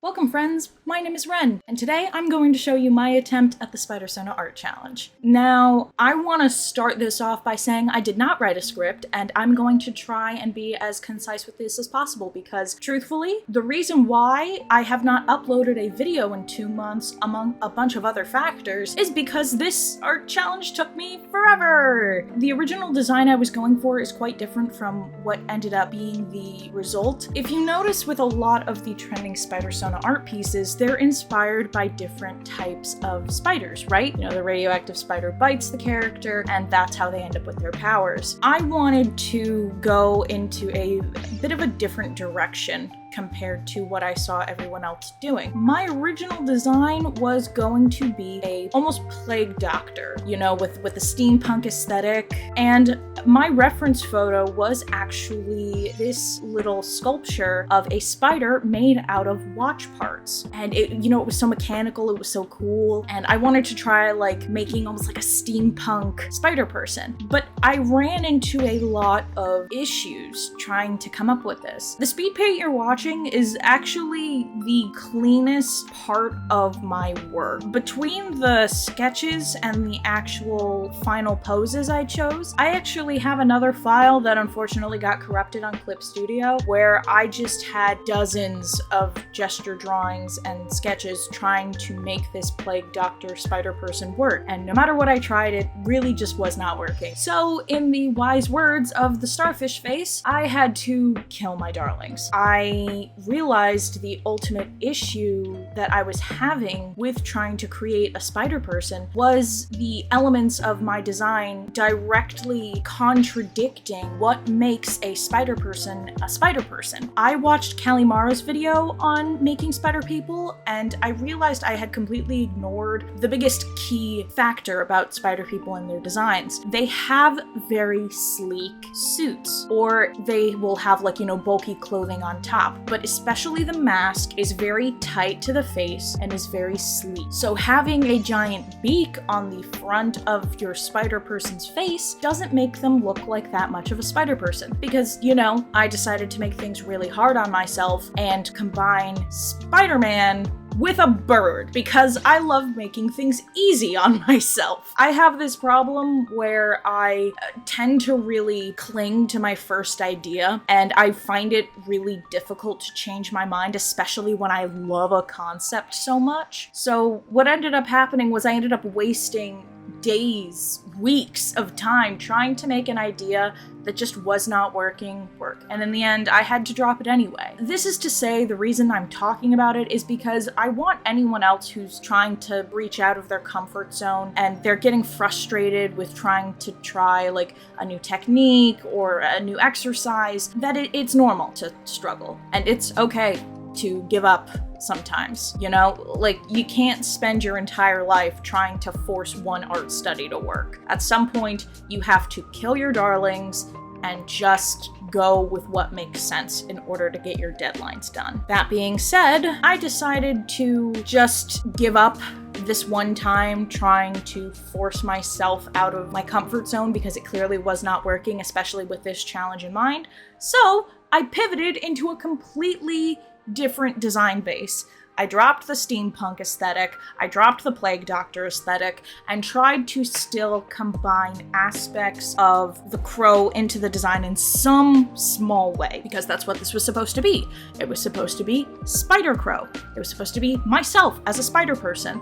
Welcome friends, my name is Ren, and today I'm going to show you my attempt at the Spider-Sona art challenge. Now, I want to start this off by saying I did not write a script, and I'm going to try and be as concise with this as possible because, truthfully, the reason why I have not uploaded a video in 2 months, among a bunch of other factors, is because this art challenge took me forever! The original design I was going for is quite different from what ended up being the result. If you notice with a lot of the trending Spider-Sona art pieces, they're inspired by different types of spiders, right? You know, the radioactive spider bites the character, and that's how they end up with their powers. I wanted to go into a bit of a different direction compared to what I saw everyone else doing. My original design was going to be a almost plague doctor, you know, with a steampunk aesthetic, and my reference photo was actually this little sculpture of a spider made out of watch parts. And it, you know, it was so mechanical, it was so cool, and I wanted to try like making almost like a steampunk spider person. But I ran into a lot of issues trying to come up with this. The speed paint you're watching is actually the cleanest part of my work. Between the sketches and the actual final poses I chose, I actually have another file that unfortunately got corrupted on Clip Studio where I just had dozens of gesture drawings and sketches trying to make this plague doctor spider person work. And no matter what I tried, it really just was not working. So in the wise words of the starfish face, I had to kill my darlings. I realized the ultimate issue that I was having with trying to create a spider person was the elements of my design directly contradicting what makes a spider person a spider person. I watched Kalimara's video on making spider people, and I realized I had completely ignored the biggest key factor about spider people and their designs. They have very sleek suits, or they will have like, you know, bulky clothing on top, but especially the mask is very tight to the face and is very sleek. So having a giant beak on the front of your spider person's face doesn't make them look like that much of a spider person. Because, you know, I decided to make things really hard on myself and combine Spider-Man with a bird because I love making things easy on myself. I have this problem where I tend to really cling to my first idea, and I find it really difficult to change my mind, especially when I love a concept so much. So what ended up happening was I ended up wasting days, weeks of time trying to make an idea that just was not working work. And in the end, I had to drop it anyway. This is to say the reason I'm talking about it is because I want anyone else who's trying to reach out of their comfort zone and they're getting frustrated with trying to try like a new technique or a new exercise, that it's normal to struggle. And it's okay to give up sometimes, you know? Like, you can't spend your entire life trying to force one art study to work. At some point, you have to kill your darlings and just go with what makes sense in order to get your deadlines done. That being said, I decided to just give up this one time trying to force myself out of my comfort zone because it clearly was not working, especially with this challenge in mind. So I pivoted into a completely different design base. I dropped the steampunk aesthetic, I dropped the plague doctor aesthetic, and tried to still combine aspects of the crow into the design in some small way, because that's what this was supposed to be. It was supposed to be Spider Crow. It was supposed to be myself as a spider person.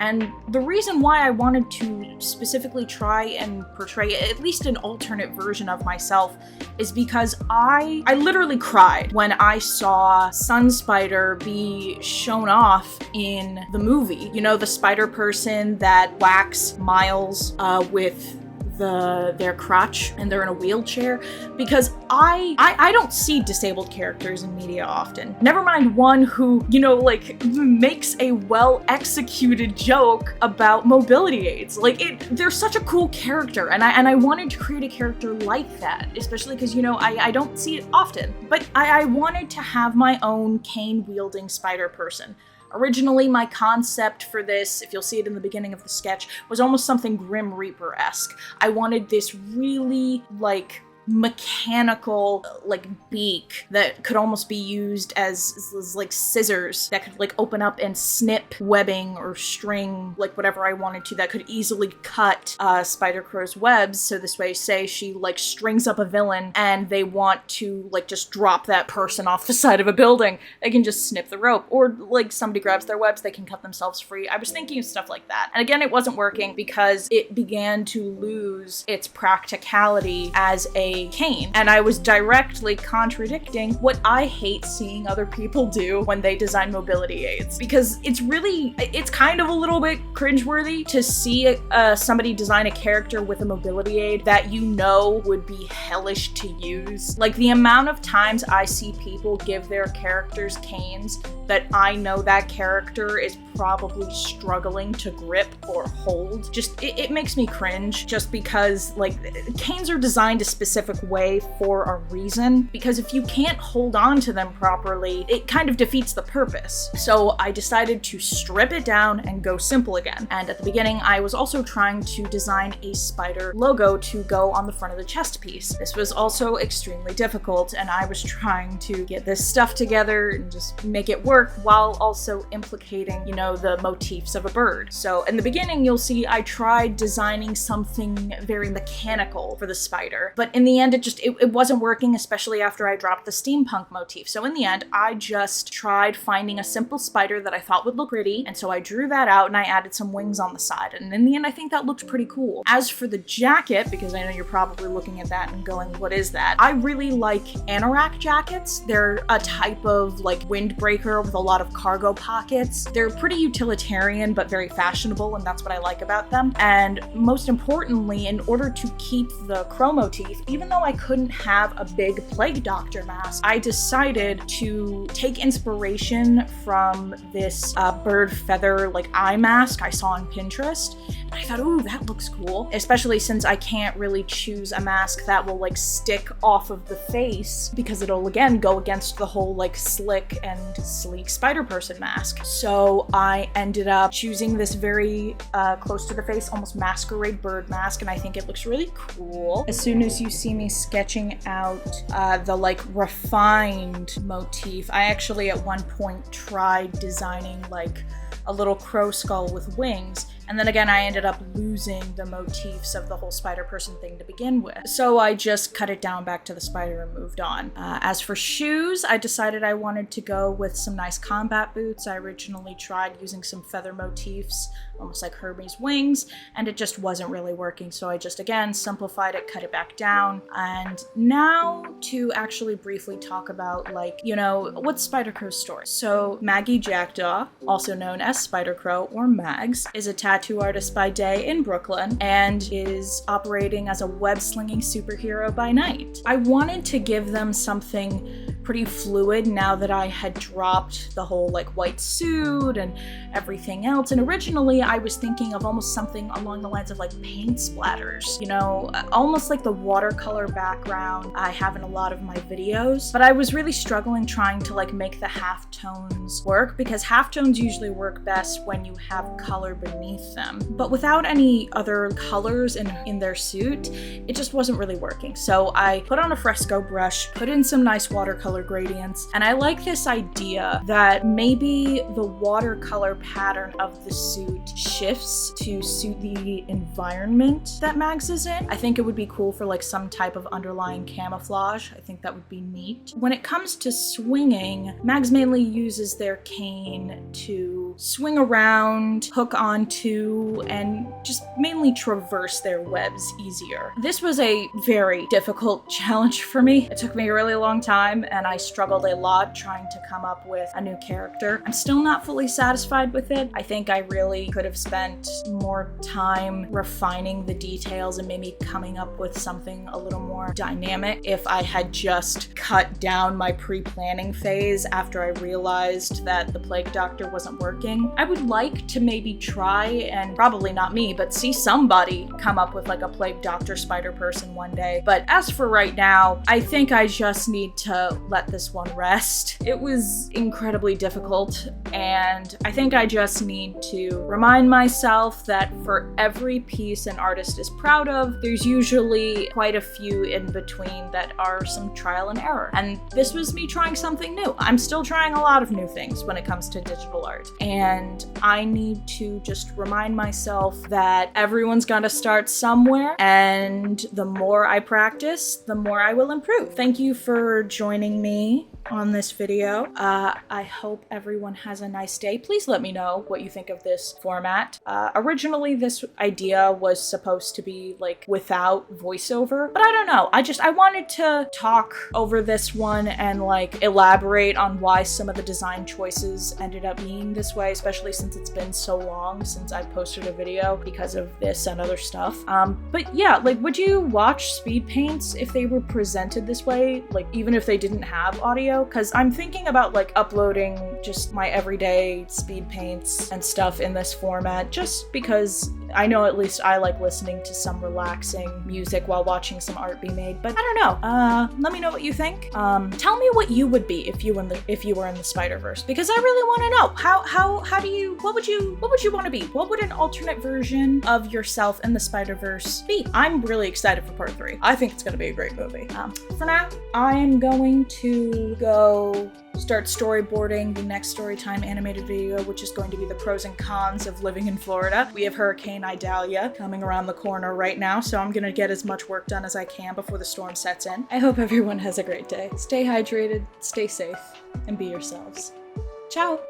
And the reason why I wanted to specifically try and portray at least an alternate version of myself is because I literally cried when I saw Sun Spider be shown off in the movie. You know, the spider person that whacks Miles with their crutch and they're in a wheelchair, because I don't see disabled characters in media often. Never mind one who, you know, like makes a well-executed joke about mobility aids. Like, they're such a cool character, and I wanted to create a character like that, especially because, you know, I don't see it often. But I wanted to have my own cane-wielding spider person. Originally, my concept for this, if you'll see it in the beginning of the sketch, was almost something Grim Reaper-esque. I wanted this really, like, mechanical like beak that could almost be used as like scissors that could like open up and snip webbing or string, like whatever I wanted to, that could easily cut Spider-Crow's webs. So this way, say she like strings up a villain and they want to like just drop that person off the side of a building, they can just snip the rope. Or like somebody grabs their webs, they can cut themselves free. I was thinking of stuff like that. And again, it wasn't working because it began to lose its practicality as a cane. And I was directly contradicting what I hate seeing other people do when they design mobility aids. Because it's kind of a little bit cringeworthy to see somebody design a character with a mobility aid that you know would be hellish to use. Like the amount of times I see people give their characters canes that I know that character is probably struggling to grip or hold. Just, it makes me cringe, just because like canes are designed a specific way for a reason, because if you can't hold on to them properly, it kind of defeats the purpose. So I decided to strip it down and go simple again. And at the beginning, I was also trying to design a spider logo to go on the front of the chest piece. This was also extremely difficult, and I was trying to get this stuff together and just make it work while also implicating, you know, the motifs of a bird. So in the beginning, you'll see I tried designing something very mechanical for the spider, but in the end, it wasn't working, especially after I dropped the steampunk motif. So in the end, I just tried finding a simple spider that I thought would look pretty, and so I drew that out and I added some wings on the side, and in the end, I think that looked pretty cool. As for the jacket, because I know you're probably looking at that and going, what is that? I really like anorak jackets. They're a type of like windbreaker with a lot of cargo pockets. They're pretty utilitarian, but very fashionable, and that's what I like about them. And most importantly, in order to keep the crow motif, even though I couldn't have a big plague doctor mask, I decided to take inspiration from this bird feather like eye mask I saw on Pinterest. And I thought, ooh, that looks cool, especially since I can't really choose a mask that will like stick off of the face, because it'll again go against the whole like slick and sleek Spider-Person mask. So I ended up choosing this very close to the face, almost masquerade bird mask, and I think it looks really cool. As soon as you see me sketching out the like refined motif, I actually at one point tried designing like a little crow skull with wings. And then again, I ended up losing the motifs of the whole Spider-Person thing to begin with. So I just cut it down back to the spider and moved on. As for shoes, I decided I wanted to go with some nice combat boots. I originally tried using some feather motifs, almost like Hermes wings, and it just wasn't really working. So I just, again, simplified it, cut it back down. And now to actually briefly talk about, like, you know, what's Spider-Crow's story? So Maggie Jackdaw, also known as Spider-Crow or Mags, is a tattoo artist by day in Brooklyn and is operating as a web-slinging superhero by night. I wanted to give them something pretty fluid now that I had dropped the whole like white suit and everything else. And originally I was thinking of almost something along the lines of like paint splatters, you know, almost like the watercolor background I have in a lot of my videos. But I was really struggling trying to like make the halftones work, because halftones usually work best when you have color beneath them. But without any other colors in their suit, it just wasn't really working. So I put on a fresco brush, put in some nice watercolor gradients, and I like this idea that maybe the watercolor pattern of the suit shifts to suit the environment that Mags is in. I think it would be cool for like some type of underlying camouflage. I think that would be neat. When it comes to swinging, Mags mainly uses their cane to swing around, hook onto, and just mainly traverse their webs easier. This was a very difficult challenge for me. It took me a really long time, and I struggled a lot trying to come up with a new character. I'm still not fully satisfied with it. I think I really could have spent more time refining the details and maybe coming up with something a little more dynamic if I had just cut down my pre-planning phase after I realized that the Plague Doctor wasn't working. I would like to maybe try, and probably not me, but see somebody come up with like a Plague Doctor Spider-Person one day. But as for right now, I think I just need to let this one rest. It was incredibly difficult, and I think I just need to remind myself that for every piece an artist is proud of, there's usually quite a few in between that are some trial and error. And this was me trying something new. I'm still trying a lot of new things when it comes to digital art. And I need to just remind myself that everyone's gotta start somewhere, and the more I practice, the more I will improve. Thank you for joining me on this video. I hope everyone has a nice day. Please let me know what you think of this format. Originally, this idea was supposed to be like without voiceover, but I don't know. I wanted to talk over this one and like elaborate on why some of the design choices ended up being this way, especially since it's been so long since I posted a video because of this and other stuff. But yeah, like, would you watch speed paints if they were presented this way? Like, even if they didn't have audio? Because I'm thinking about like uploading just my everyday speed paints and stuff in this format, just because I know at least I like listening to some relaxing music while watching some art be made. But I don't know. Let me know what you think. Tell me what you would be if you were in the Spider-Verse, because I really want to know what would you want to be? What would an alternate version of yourself in the Spider-Verse be? I'm really excited for part 3. I think it's going to be a great movie. For now, I am going to go start storyboarding the next Storytime animated video, which is going to be the pros and cons of living in Florida. We have Hurricane Idalia coming around the corner right now, so I'm gonna get as much work done as I can before the storm sets in. I hope everyone has a great day. Stay hydrated, stay safe, and be yourselves. Ciao!